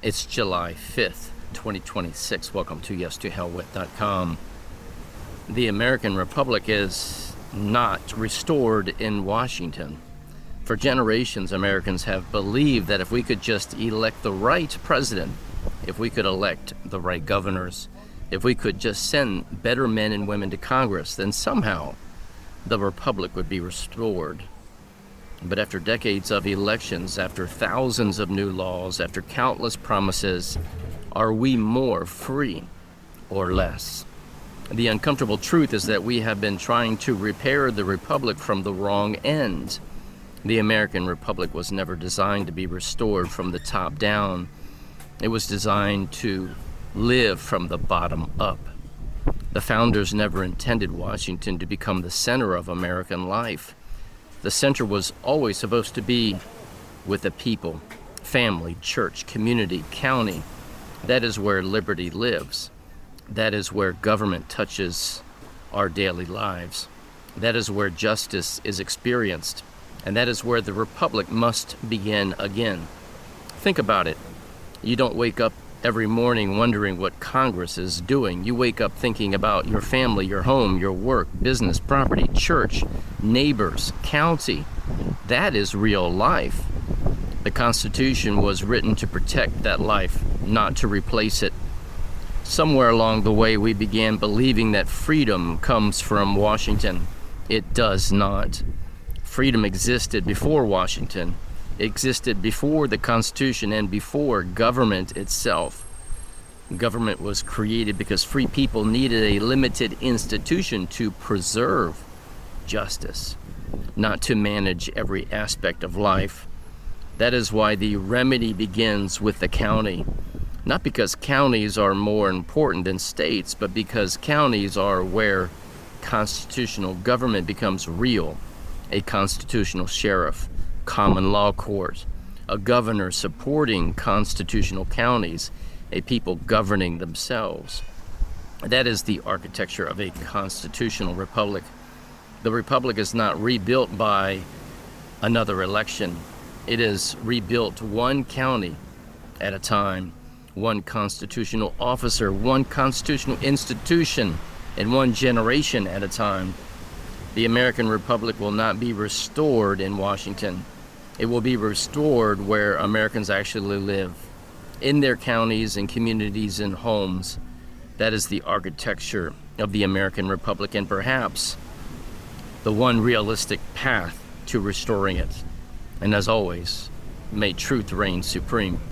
It's July 5th, 2026. Welcome to yes2hellwith.com. The American Republic is not restored in Washington. For generations, Americans have believed that if we could just elect the right president, if we could elect the right governors, if we could just send better men and women to Congress, then somehow the Republic would be restored. But after decades of elections, after thousands of new laws, after countless promises, are we more free or less? The uncomfortable truth is that we have been trying to repair the Republic from the wrong end. The American Republic was never designed to be restored from the top down. It was designed to live from the bottom up. The founders never intended Washington to become the center of American life. The center was always supposed to be with the people, family, church, community, county. That is where liberty lives. That is where government touches our daily lives. That is where justice is experienced. And that is where the Republic must begin again. Think about it. You don't wake up every morning wondering what Congress is doing. You wake up thinking about your family, your home, your work, business, property, church, neighbors, county. That is real life. The Constitution was written to protect that life, not to replace it. Somewhere along the way, we began believing that freedom comes from Washington. It does not. Freedom existed before Washington. It existed before the Constitution and before government itself. Government was created because free people needed a limited institution to preserve justice, not to manage every aspect of life. That is why the remedy begins with the county. Not because counties are more important than states, but because counties are where constitutional government becomes real. A constitutional sheriff, common law court, a governor supporting constitutional counties, a people governing themselves. That is the architecture of a constitutional republic. The republic is not rebuilt by another election. It is rebuilt one county at a time, one constitutional officer, one constitutional institution, and one generation at a time. The American Republic will not be restored in Washington. It will be restored where Americans actually live, in their counties and communities and homes. That is the architecture of the American Republic, and perhaps the one realistic path to restoring it. And as always, may truth reign supreme.